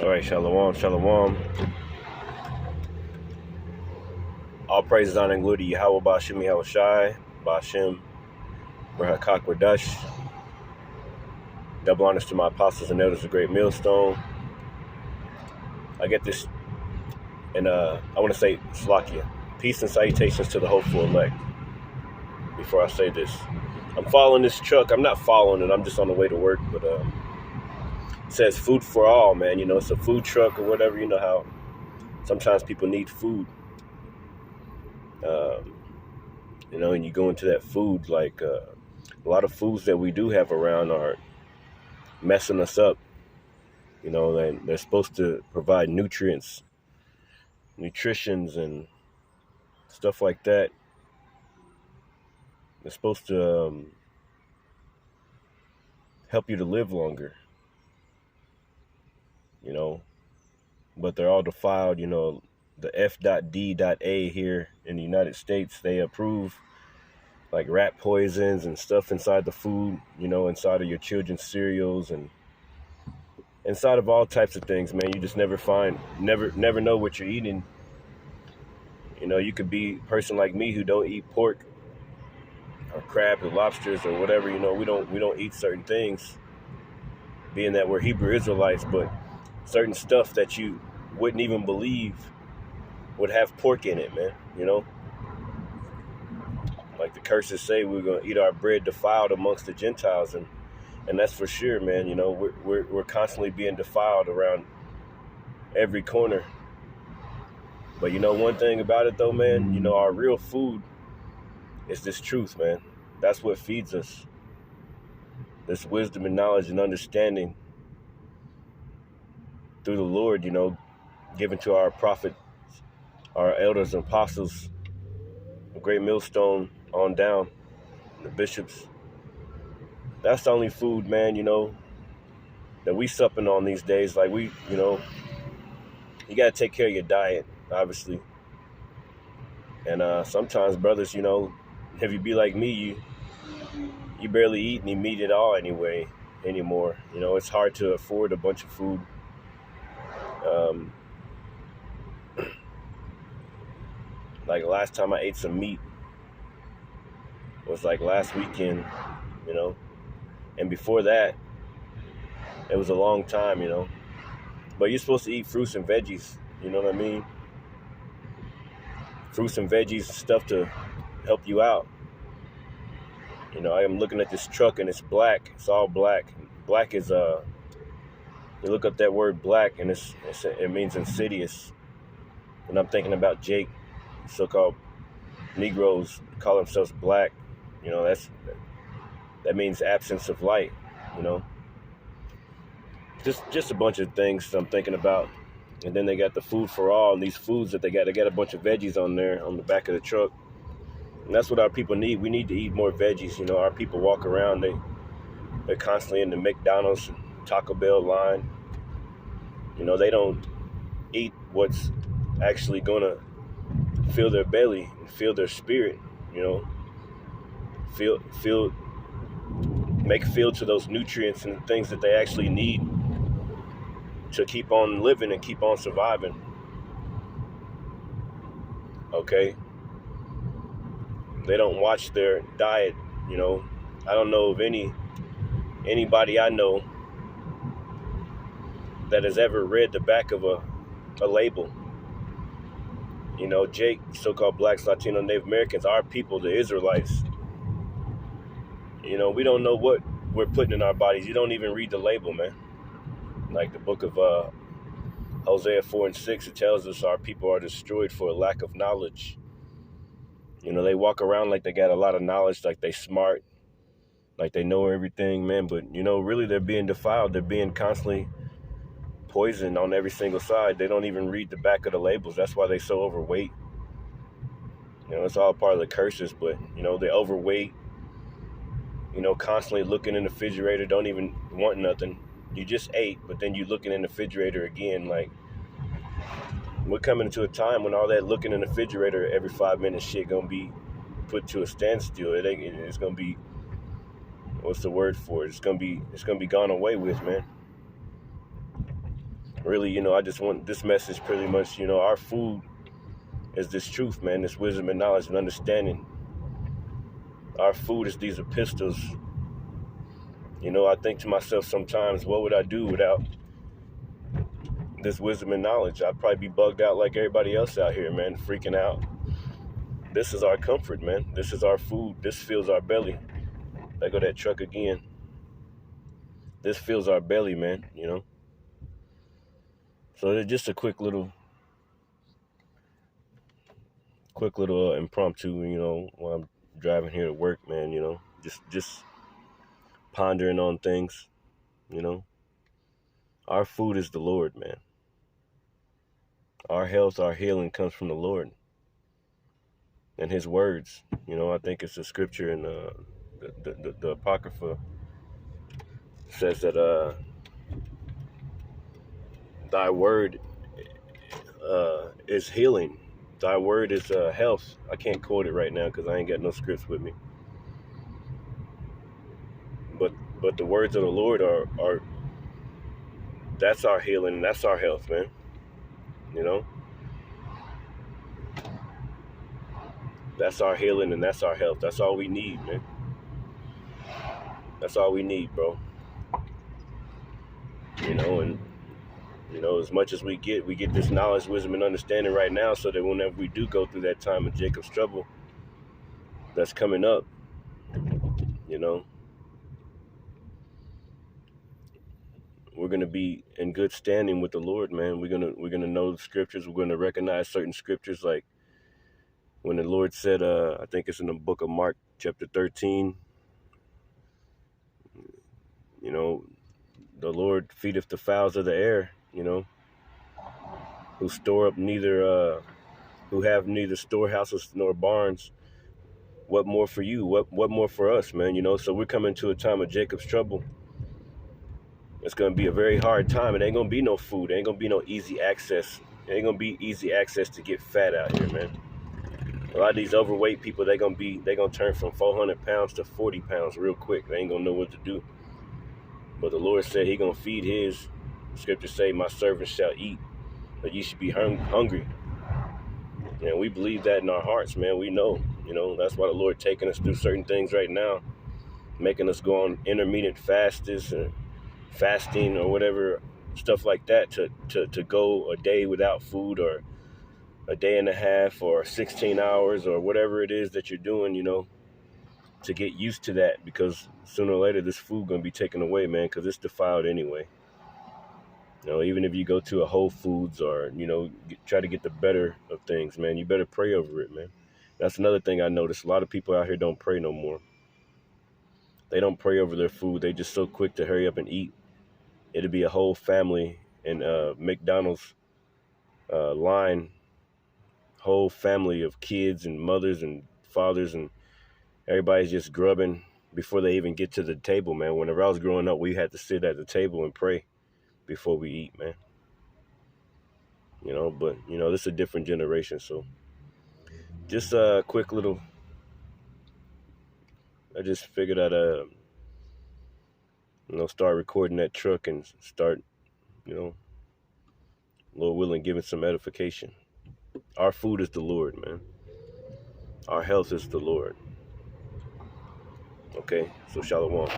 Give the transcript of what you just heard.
All right, shalom, shalom. All praises, honor, and glory to Yahweh, Ba'ashem, Yahweh Shai, Ba'ashem, Rahakak Radash. Double honors to my apostles and elders of Great Millstone. I get this, and I want to say, Slakia, peace and salutations to the hopeful elect. Before I say this, I'm following this truck. I'm not following it. I'm just on the way to work, but it says food for all, man. You know, it's a food truck or whatever. You know how sometimes people need food. You know, and you go into that food, like a lot of foods that we do have around are messing us up, you know, and they're supposed to provide nutritions and stuff like that. They're supposed to help you to live longer, you know, but they're all defiled. You know, the F.D.A here in the United States, they approve like rat poisons and stuff inside the food, you know, inside of your children's cereals and inside of all types of things, man. You just never know what you're eating. You know, you could be a person like me who don't eat pork or crab or lobsters or whatever. You know, we don't eat certain things, being that we're Hebrew Israelites, but certain stuff that you wouldn't even believe would have pork in it, man. You know, like the curses say, we're gonna eat our bread defiled amongst the Gentiles, and that's for sure, man. You know, we're constantly being defiled around every corner. But you know, one thing about it though, man, you know, our real food is this truth, man. That's what feeds us. This wisdom and knowledge and understanding through the Lord, you know, given to our prophets, our elders and apostles, the Great Millstone on down, the bishops. That's the only food, man, you know, that we supping on these days. Like you know, you got to take care of your diet, obviously. And sometimes, brothers, you know, if you be like me, you barely eat any meat at all anymore. You know, it's hard to afford a bunch of food. Like last time I ate some meat was like last weekend, you know, and before that, it was a long time, you know. But you're supposed to eat fruits and veggies, you know what I mean? Fruits and veggies, stuff to help you out. You know, I am looking at this truck and it's black. It's all black. Black is you look up that word black and it means insidious. And I'm thinking about Jake, so-called Negroes call themselves black. You know, that means absence of light, you know. Just a bunch of things I'm thinking about. And then they got the food for all, and these foods that they got a bunch of veggies on there on the back of the truck. And that's what our people need. We need to eat more veggies. You know, our people walk around, they're constantly in the McDonald's and Taco Bell line. You know, they don't eat what's actually gonna fill their belly and fill their spirit, you know. Make feel to those nutrients and things that they actually need to keep on living and keep on surviving. Okay? They don't watch their diet, you know. I don't know of anybody I know that has ever read the back of a label. You know, Jake, so-called blacks, Latino, Native Americans, our people, the Israelites. You know, we don't know what we're putting in our bodies. You don't even read the label, man. Like the book of Hosea 4:6, it tells us our people are destroyed for a lack of knowledge. You know, they walk around like they got a lot of knowledge, like they smart, like they know everything, man. But, you know, really they're being defiled. They're being constantly poisoned on every single side. They don't even read the back of the labels. That's why they're so overweight. You know, it's all part of the curses, but, you know, they're overweight. You know, constantly looking in the refrigerator, don't even want nothing. You just ate, but then you looking in the refrigerator again. Like, we're coming to a time when all that looking in the refrigerator every 5 minutes shit gonna be put to a standstill. It's gonna be, what's the word for it? It's gonna be gone away with, man. really, I just want this message pretty much, our food is this truth, man, this wisdom and knowledge and understanding. Our food is these epistles. I think to myself sometimes, what would I do without this wisdom and knowledge? I'd probably be bugged out like everybody else out here, man, freaking out. This is our comfort, man. This is our food. This fills our belly. There go that truck again. This fills our belly, man, So it's just a quick little impromptu, while I'm driving here to work, man, just pondering on things, Our food is the Lord, man. Our health, our healing comes from the Lord and His words. I think it's a scripture in the Apocrypha says that Thy word is healing. Thy word is health. I can't quote it right now because I ain't got no scripts with me. But the words of the Lord are that's our healing and that's our health, man. That's our healing and that's our health. That's all we need, man. That's all we need, bro. As much as we get this knowledge, wisdom, and understanding right now so that whenever we do go through that time of Jacob's trouble that's coming up, we're going to be in good standing with the Lord, man. We're going to know the scriptures. We're going to recognize certain scriptures, like when the Lord said, I think it's in the book of Mark, chapter 13, the Lord feedeth the fowls of the air, who have neither storehouses nor barns. What more for you? What more for us, man? So we're coming to a time of Jacob's trouble. It's going to be a very hard time. It ain't going to be no food. It ain't going to be no easy access. It ain't going to be easy access to get fat out here, man. A lot of these overweight people, they're going to turn from 400 pounds to 40 pounds real quick. They ain't going to know what to do. But the Lord said He going to feed His. Scriptures say, my servants shall eat, but you should be hungry. And we believe that in our hearts, man. We know, that's why the Lord taking us through certain things right now, making us go on intermittent fasting or whatever, stuff like that, to go a day without food or a day and a half or 16 hours or whatever it is that you're doing, to get used to that, because sooner or later this food going to be taken away, man, because it's defiled anyway. Even if you go to a Whole Foods or, try to get the better of things, man, you better pray over it, man. That's another thing I noticed. A lot of people out here don't pray no more. They don't pray over their food. They just so quick to hurry up and eat. It'll be a whole family in McDonald's line, whole family of kids and mothers and fathers, and everybody's just grubbing before they even get to the table, man. Whenever I was growing up, we had to sit at the table and pray before we eat, man. But this is a different generation, so just a quick little, I just figured I'd start recording that truck and start, Lord willing, giving some edification. Our food is the Lord, man. Our health is the Lord. Okay, so shalom.